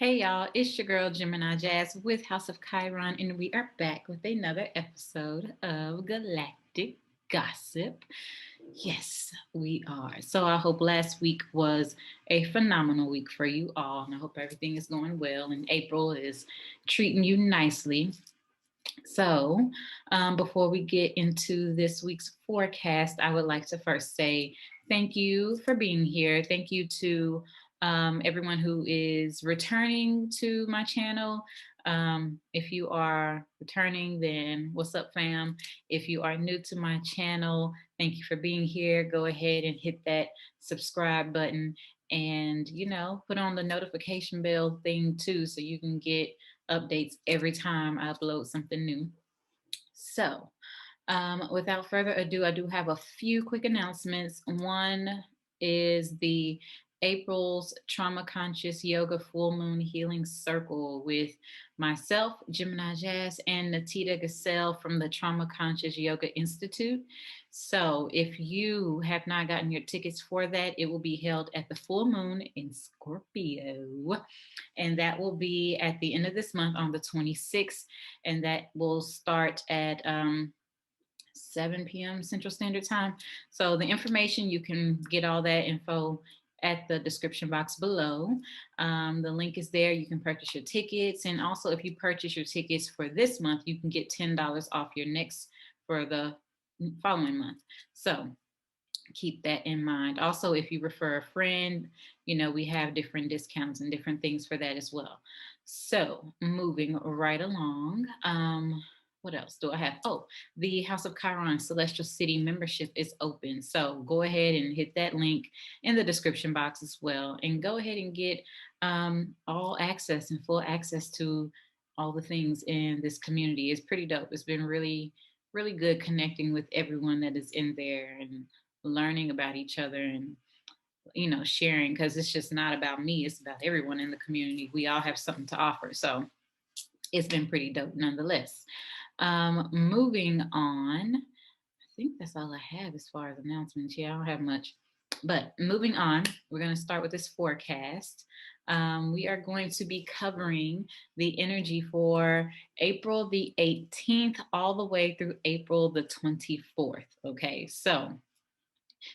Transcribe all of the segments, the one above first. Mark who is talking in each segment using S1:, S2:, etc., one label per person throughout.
S1: Hey y'all, it's your girl Gemini Jazz with House of Chiron, and we are back with another episode of Galactic Gossip. Yes, we are. So I hope last week was a phenomenal week for you all, and I hope everything is going well and April is treating you nicely. So, before we get into this week's forecast, I would like to first say thank you for being here. Thank you to everyone who is returning to my channel. If you are returning, then what's up, fam? If you are new to my channel, thank you for being here. Go ahead and hit that subscribe button and, put on the notification bell thing too so you can get updates every time I upload something new. So, without further ado, I do have a few quick announcements. One is the April's Trauma Conscious Yoga Full Moon Healing Circle with myself, Gemini Jazz, and Natita Gassel from the Trauma Conscious Yoga Institute. So, if you have not gotten your tickets for that, it will be held at the full moon in Scorpio. And that will be at the end of this month on the 26th. And that will start at 7 p.m. Central Standard Time. So the information, you can get all that info at the description box below. The link is there. You can purchase your tickets. And also, if you purchase your tickets for this month, you can get $10 off your next for the following month. So keep that in mind. Also, if you refer a friend, we have different discounts and different things for that as well. So moving right along. What else do I have? Oh, the House of Chiron Celestial City membership is open. So go ahead and hit that link in the description box as well. And go ahead and get all access and full access to all the things in this community. It's pretty dope. It's been really, really good connecting with everyone that is in there and learning about each other and sharing, because it's just not about me, it's about everyone in the community. We all have something to offer, so it's been pretty dope nonetheless. Moving on, I think that's all I have as far as announcements. I don't have much, but moving on, we're going to start with this forecast. We are going to be covering the energy for April the 18th all the way through April the 24th. Okay, so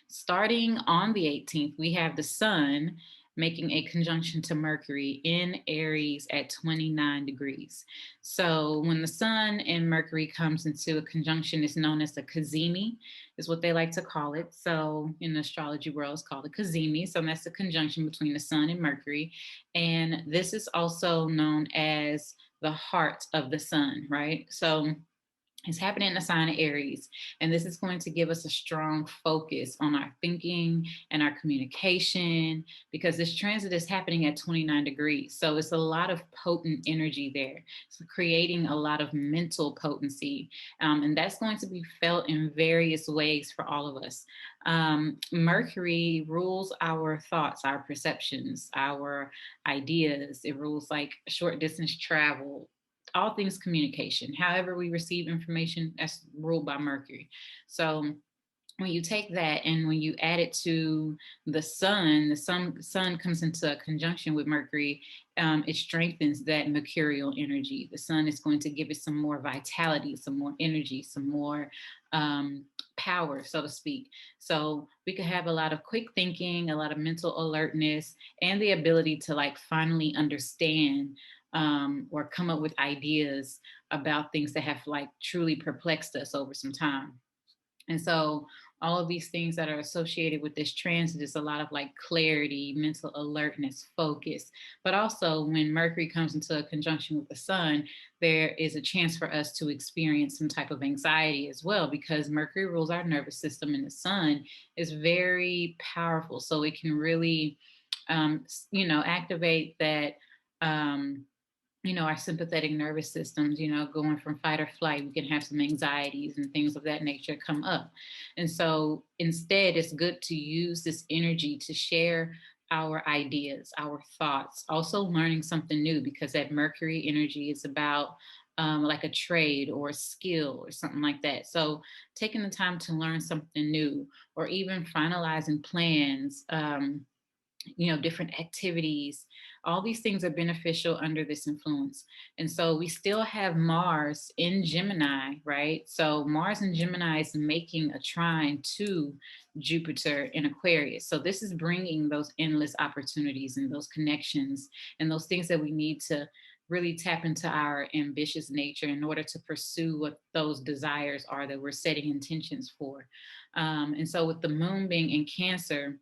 S1: starting on the 18th, we have the Sun making a conjunction to Mercury in Aries at 29 degrees. So when the Sun and Mercury comes into a conjunction, it's known as a cazimi, is what they like to call it. So in the astrology world, it's called a cazimi. So that's a conjunction between the Sun and Mercury. And this is also known as the heart of the Sun, right? So it's happening in the sign of Aries. And this is going to give us a strong focus on our thinking and our communication, because this transit is happening at 29 degrees. So it's a lot of potent energy there. So creating a lot of mental potency. And that's going to be felt in various ways for all of us. Mercury rules our thoughts, our perceptions, our ideas. It rules like short distance travel, all things communication. However we receive information, that's ruled by Mercury. So when you take that and when you add it to the sun comes into a conjunction with Mercury. It strengthens that mercurial energy. The sun is going to give it some more vitality, some more energy, some more power, so to speak. So we could have a lot of quick thinking, a lot of mental alertness, and the ability to finally understand or come up with ideas about things that have truly perplexed us over some time. And so all of these things that are associated with this transit is a lot of clarity, mental alertness, focus. But also when Mercury comes into a conjunction with the sun, there is a chance for us to experience some type of anxiety as well, because Mercury rules our nervous system and the sun is very powerful. So it can really, activate that, our sympathetic nervous systems, going from fight or flight. We can have some anxieties and things of that nature come up. And so instead, it's good to use this energy to share our ideas, our thoughts, also learning something new, because that Mercury energy is about like a trade or a skill or something like that. So taking the time to learn something new, or even finalizing plans, different activities. All these things are beneficial under this influence. And so we still have Mars in Gemini, right? So Mars in Gemini is making a trine to Jupiter in Aquarius. So this is bringing those endless opportunities and those connections and those things that we need to really tap into our ambitious nature in order to pursue what those desires are that we're setting intentions for. And so with the moon being in Cancer,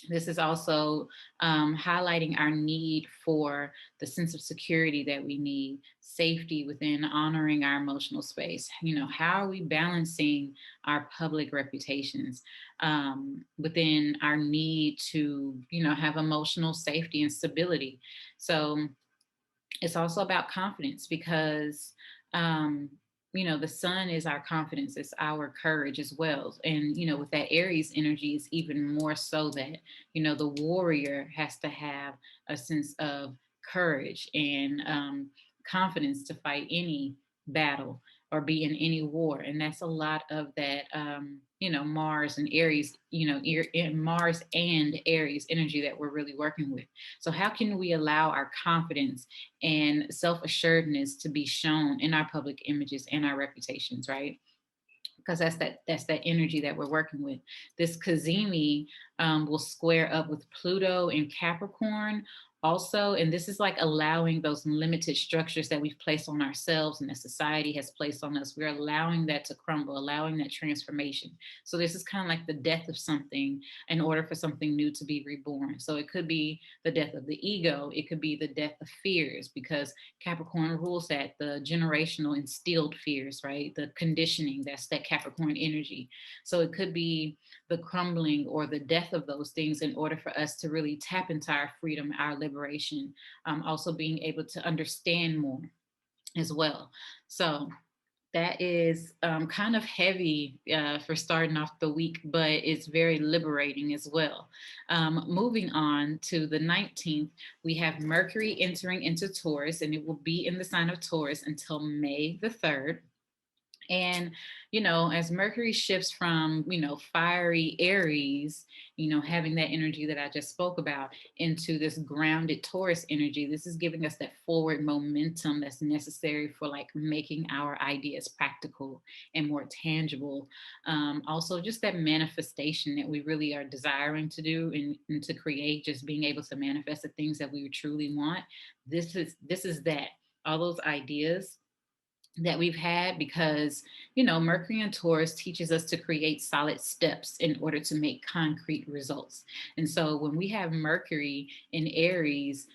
S1: this is also highlighting our need for the sense of security that we need, safety within honoring our emotional space. How are we balancing our public reputations within our need to, have emotional safety and stability? So it's also about confidence because um the sun is our confidence, it's our courage as well. And with that Aries energy is even more so that the warrior has to have a sense of courage and confidence to fight any battle or be in any war. And that's a lot of that Mars and Aries, Mars and Aries energy that we're really working with. So how can we allow our confidence and self-assuredness to be shown in our public images and our reputations, right? Because that's that energy that we're working with. This Kazemi will square up with Pluto in Capricorn also, and this is like allowing those limited structures that we've placed on ourselves and that society has placed on us. We're allowing that to crumble, allowing that transformation. So this is kind of like the death of something in order for something new to be reborn. So it could be the death of the ego, it could be the death of fears, because Capricorn rules that, the generational instilled fears, right? The conditioning, that's that Capricorn energy. So it could be the crumbling or the death of those things in order for us to really tap into our freedom, our liberation, also being able to understand more as well. So that is kind of heavy for starting off the week, but it's very liberating as well. Moving on to the 19th, we have Mercury entering into Taurus, and it will be in the sign of Taurus until May the 3rd. And, as Mercury shifts from, fiery Aries, having that energy that I just spoke about, into this grounded Taurus energy, this is giving us that forward momentum that's necessary for like making our ideas practical and more tangible. Also, just that manifestation that we really are desiring to do and to create, just being able to manifest the things that we truly want. This is that. All those ideas that we've had, because Mercury and Taurus teaches us to create solid steps in order to make concrete results. And so when we have Mercury in Aries,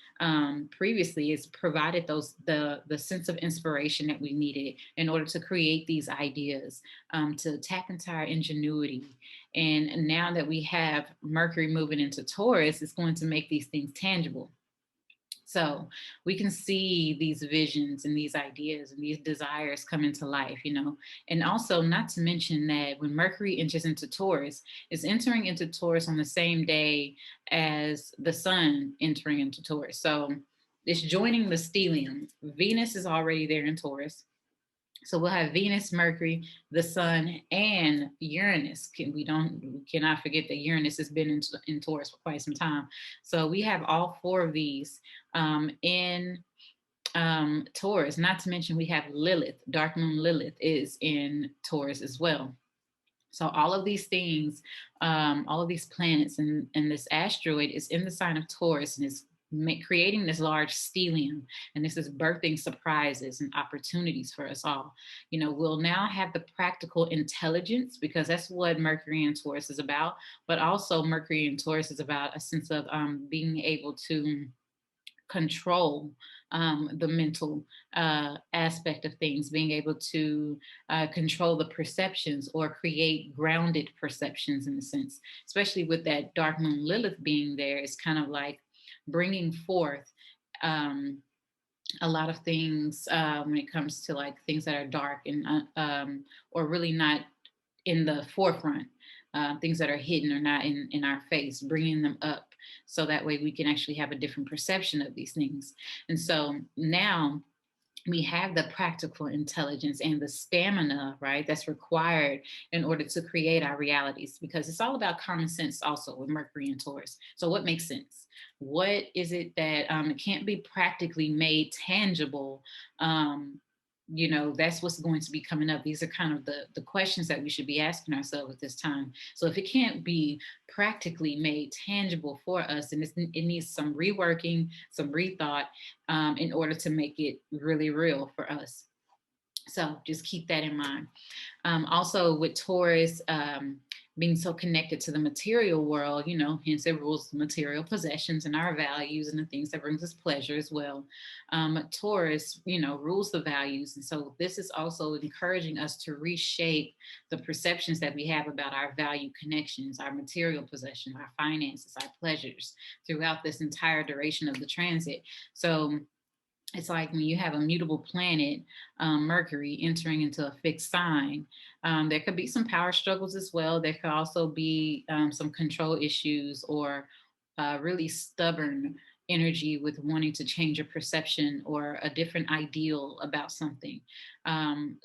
S1: previously it's provided the sense of inspiration that we needed in order to create these ideas, to tap into our ingenuity. And now that we have Mercury moving into Taurus, it's going to make these things tangible. So we can see these visions and these ideas and these desires come into life, And also, not to mention that when Mercury enters into Taurus, it's entering into Taurus on the same day as the sun entering into Taurus. So it's joining the stellium. Venus is already there in Taurus. So we'll have Venus, Mercury, the Sun, and Uranus. We cannot forget that Uranus has been in Taurus for quite some time. So we have all four of these in Taurus. Not to mention we have Lilith. Dark Moon Lilith is in Taurus as well. So all of these things, all of these planets and this asteroid is in the sign of Taurus and is creating this large stellium, and this is birthing surprises and opportunities for us all. We'll now have the practical intelligence, because that's what Mercury and Taurus is about, but also Mercury and Taurus is about a sense of being able to control the mental aspect of things, being able to control the perceptions or create grounded perceptions in a sense, especially with that Dark Moon Lilith being there. It's kind of like bringing forth a lot of things when it comes to like things that are dark and or really not in the forefront, things that are hidden or not in our face, bringing them up so that way we can actually have a different perception of these things. And so now we have the practical intelligence and the stamina, right, that's required in order to create our realities, because it's all about common sense also with Mercury and Taurus. So what makes sense? What is it that it can't be practically made tangible? That's what's going to be coming up. These are kind of the questions that we should be asking ourselves at this time. So if it can't be practically made tangible for us, and it needs some reworking, some rethought, in order to make it really real for us. So just keep that in mind. Also, with Taurus being so connected to the material world, hence it rules the material possessions and our values and the things that brings us pleasure as well. Taurus, rules the values. And so this is also encouraging us to reshape the perceptions that we have about our value connections, our material possession, our finances, our pleasures throughout this entire duration of the transit. So it's like when you have a mutable planet, Mercury, entering into a fixed sign, there could be some power struggles as well. There could also be some control issues or really stubborn energy with wanting to change a perception or a different ideal about something.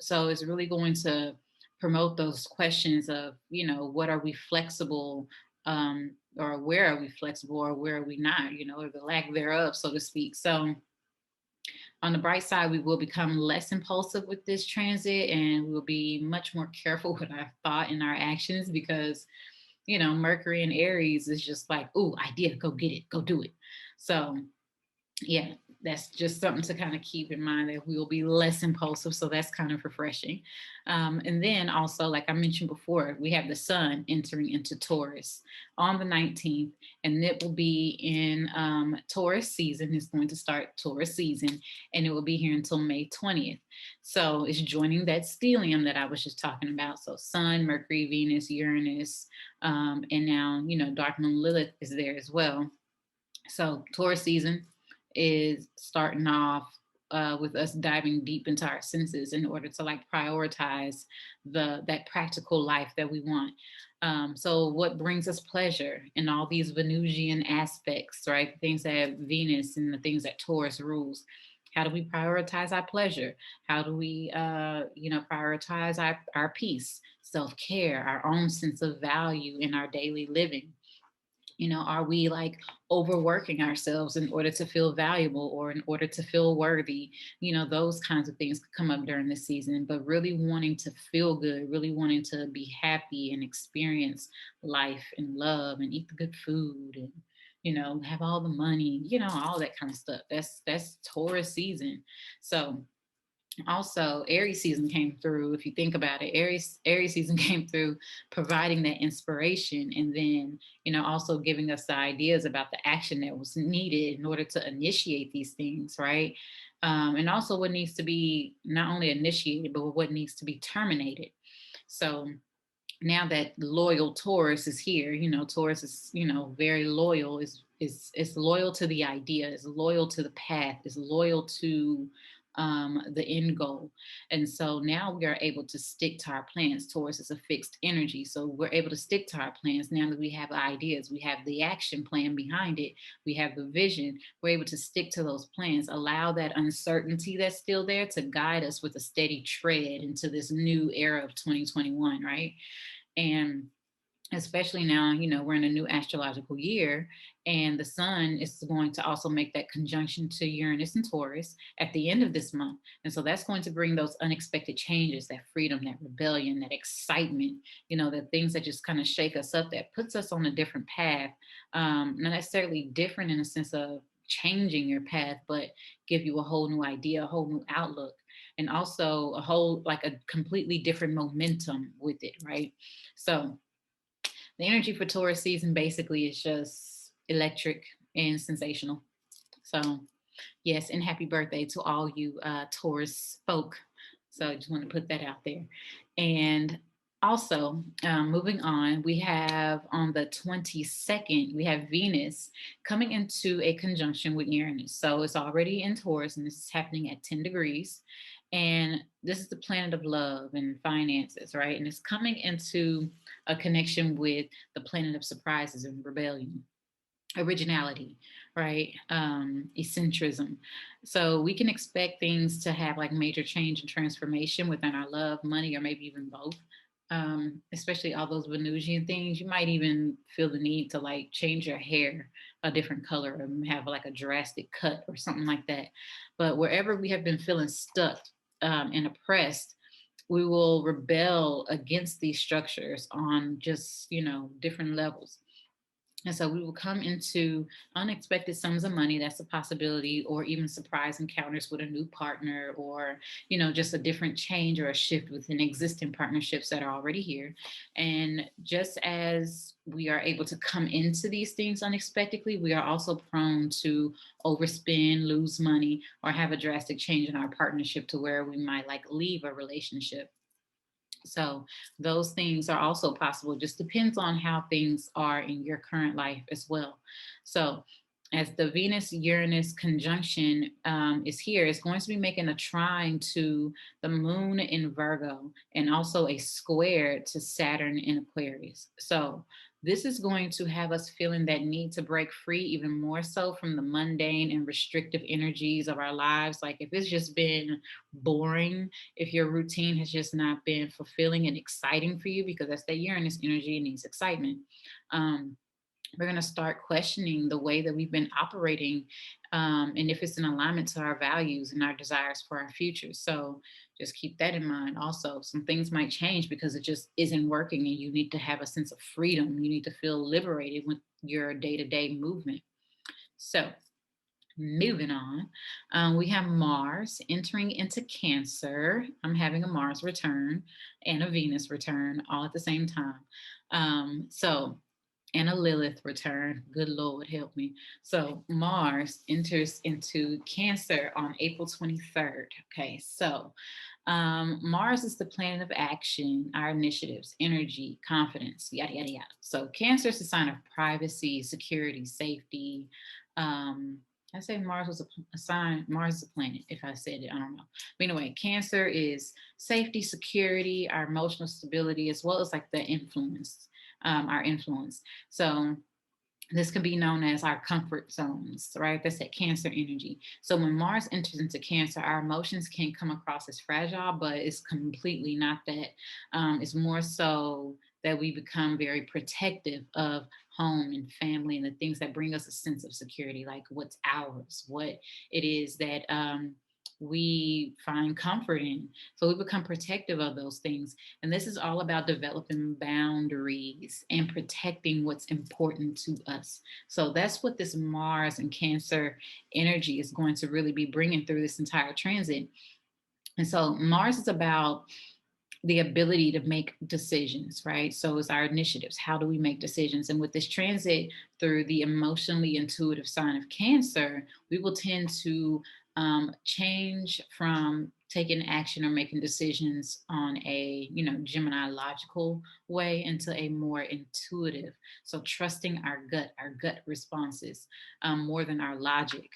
S1: So it's really going to promote those questions of, what are we flexible, or where are we flexible, or where are we not, or the lack thereof, so to speak. So on the bright side, we will become less impulsive with this transit, and we'll be much more careful with our thought and our actions, because, Mercury and Aries is just like, ooh, idea, go get it, go do it. So yeah, that's just something to kind of keep in mind, that we will be less impulsive. So that's kind of refreshing. And then also, like I mentioned before, we have the sun entering into Taurus on the 19th, and it will be in Taurus season. It's going to start Taurus season, and it will be here until May 20th. So it's joining that stellium that I was just talking about. So Sun, Mercury, Venus, Uranus, and now, Dark Moon Lilith is there as well. So Taurus season is starting off with us diving deep into our senses in order to like prioritize that practical life that we want. So what brings us pleasure in all these Venusian aspects, right? Things that have Venus and the things that Taurus rules. How do we prioritize our pleasure? How do we, prioritize our peace, self-care, our own sense of value in our daily living? Are we like overworking ourselves in order to feel valuable or in order to feel worthy? Those kinds of things could come up during this season, but really wanting to feel good, really wanting to be happy and experience life and love and eat the good food and, have all the money, all that kind of stuff. That's Taurus season. So also Aries season came through. If you think about it, Aries season came through providing that inspiration, and then also giving us the ideas about the action that was needed in order to initiate these things, right? And also what needs to be not only initiated but what needs to be terminated. So now that loyal Taurus is here, Taurus is, very loyal, is loyal to the idea, is loyal to the path, is loyal to the end goal. And so now we are able to stick to our plans. Taurus is a fixed energy. So we're able to stick to our plans now that we have ideas, we have the action plan behind it, we have the vision. We're able to stick to those plans, allow that uncertainty that's still there to guide us with a steady tread into this new era of 2021, right? And especially now, we're in a new astrological year, and the sun is going to also make that conjunction to Uranus and Taurus at the end of this month. And so that's going to bring those unexpected changes, that freedom, that rebellion, that excitement, the things that just kind of shake us up, that puts us on a different path. Not necessarily different in the sense of changing your path, but give you a whole new idea, a whole new outlook, and also a whole, like a completely different momentum with it, right? So the energy for Taurus season basically is just electric and sensational. So, yes, and happy birthday to all you Taurus folk. So, I just want to put that out there. And also, moving on, we have on the 22nd, we have Venus coming into a conjunction with Uranus. So, it's already in Taurus, and this is happening at 10 degrees. And this is the planet of love and finances, right? And it's coming into a connection with the planet of surprises and rebellion. originality, right? Eccentricism. So we can expect things to have like major change and transformation within our love, money, or maybe even both. Especially all those Venusian things. You might even feel the need to like change your hair a different color or have like a drastic cut or something like that. But wherever we have been feeling stuck and oppressed, we will rebel against these structures on just, different levels. And so we will come into unexpected sums of money. That's a possibility, or even surprise encounters with a new partner, or, just a different change or a shift within existing partnerships that are already here. And just as we are able to come into these things unexpectedly, we are also prone to overspend, lose money, or have a drastic change in our partnership to where we might like leave a relationship. So those things are also possible. It just depends on how things are in your current life as well. So as the Venus Uranus conjunction is here, it's going to be making a trine to the moon in Virgo and also a square to Saturn in Aquarius. So this is going to have us feeling that need to break free even more so from the mundane and restrictive energies of our lives. Like if it's just been boring, if your routine has just not been fulfilling and exciting for you, because that's the Uranus energy, it needs excitement. We're going to start questioning the way that we've been operating, and if it's in alignment to our values and our desires for our future. So just keep that in mind. Also, some things might change because it just isn't working, and you need to have a sense of freedom. You need to feel liberated with your day to day movement. So, moving on, we have Mars entering into Cancer. I'm having a Mars return and a Venus return all at the same time. And a Lilith return. Good Lord, help me. So Mars enters into Cancer on April 23rd. Okay, so Mars is the planet of action, our initiatives, energy, confidence, yada, yada, yada. So Cancer is a sign of privacy, security, safety. I say Mars was a sign, Mars is a planet. If I said it, I don't know. But anyway, Cancer is safety, security, our emotional stability, as well as like the influence, our influence. So this can be known as our comfort zones, right? That's that Cancer energy. So when Mars enters into Cancer, our emotions can come across as fragile, but it's completely not that. It's more so that we become very protective of home and family and the things that bring us a sense of security, like what's ours, what it is that we find comfort in. So we become protective of those things. And this is all about developing boundaries and protecting what's important to us. So that's what this Mars and Cancer energy is going to really be bringing through this entire transit. And so Mars is about the ability to make decisions, right? So it's our initiatives. How do we make decisions? And with this transit through the emotionally intuitive sign of Cancer, we will tend to change from taking action or making decisions on a, Gemini logical way into a more intuitive. So trusting our gut responses more than our logic.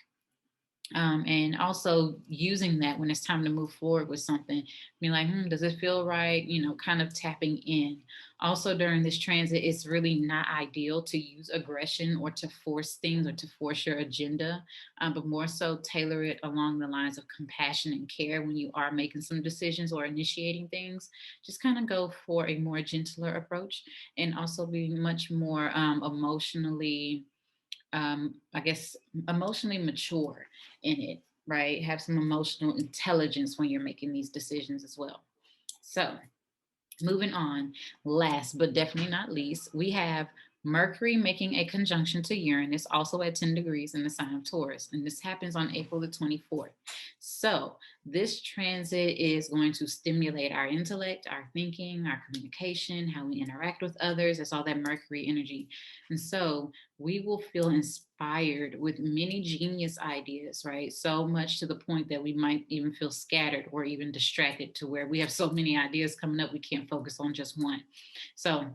S1: And also using that when it's time to move forward with something, being like, does it feel right? Kind of tapping in. Also, during this transit, it's really not ideal to use aggression or to force things or to force your agenda, but more so tailor it along the lines of compassion and care when you are making some decisions or initiating things. Just kind of go for a more gentler approach and also be much more emotionally I guess, emotionally mature in it, right? Have some emotional intelligence when you're making these decisions as well. So, moving on, last but definitely not least, we have Mercury making a conjunction to Uranus, also at 10 degrees in the sign of Taurus. And this happens on April the 24th. So, this transit is going to stimulate our intellect, our thinking, our communication, how we interact with others. It's all that Mercury energy. And so, we will feel inspired with many genius ideas, right? So much to the point that we might even feel scattered or even distracted to where we have so many ideas coming up, we can't focus on just one. So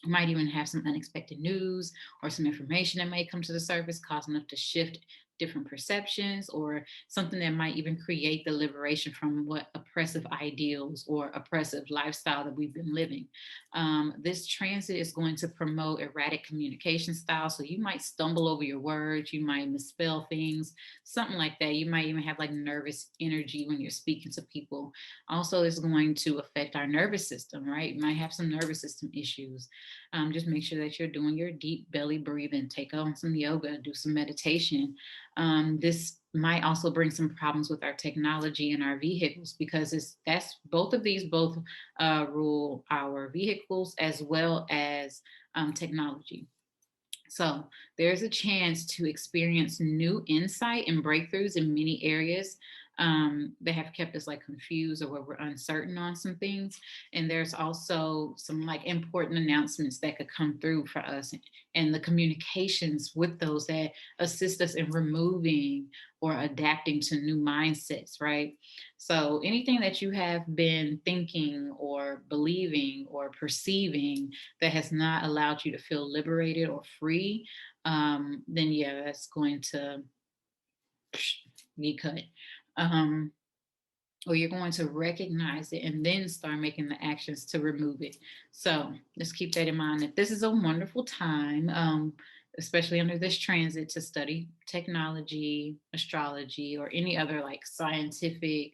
S1: we might even have some unexpected news or some information that may come to the surface, causing us to shift different perceptions, or something that might even create the liberation from what oppressive ideals or oppressive lifestyle that we've been living. This transit is going to promote erratic communication style. So you might stumble over your words, you might misspell things, something like that. You might even have like nervous energy when you're speaking to people. Also, it's going to affect our nervous system, right? You might have some nervous system issues. Just make sure that you're doing your deep belly breathing, take on some yoga, do some meditation. This might also bring some problems with our technology and our vehicles, because that's both of these both rule our vehicles as well as technology. So there's a chance to experience new insight and breakthroughs in many areas that have kept us like confused, or where we're uncertain on some things. And there's also some like important announcements that could come through for us, and the communications with those that assist us in removing or adapting to new mindsets, right? So anything that you have been thinking or believing or perceiving that has not allowed you to feel liberated or free, then yeah, that's going to be cut. Um, or you're going to recognize it and then start making the actions to remove it. So let's keep that in mind. That this is a wonderful time, especially under this transit, to study technology, astrology, or any other like scientific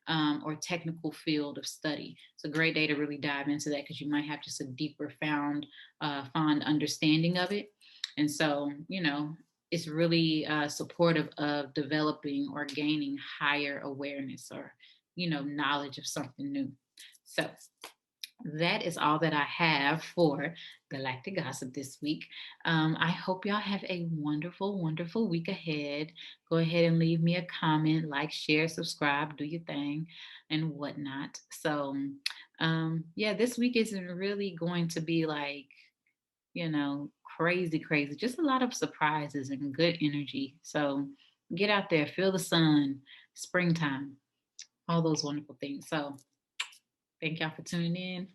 S1: or technical field of study. It's a great day to really dive into that, because you might have just a deeper fond understanding of it. And so, it's really supportive of developing or gaining higher awareness, or knowledge of something new. So that is all that I have for Galactic Gossip this week. I hope y'all have a wonderful, wonderful week ahead. Go ahead and leave me a comment, like, share, subscribe, do your thing, and whatnot. So, yeah, this week isn't really going to be like, crazy, crazy. Just a lot of surprises and good energy. So get out there, feel the sun, springtime, all those wonderful things. So thank y'all for tuning in.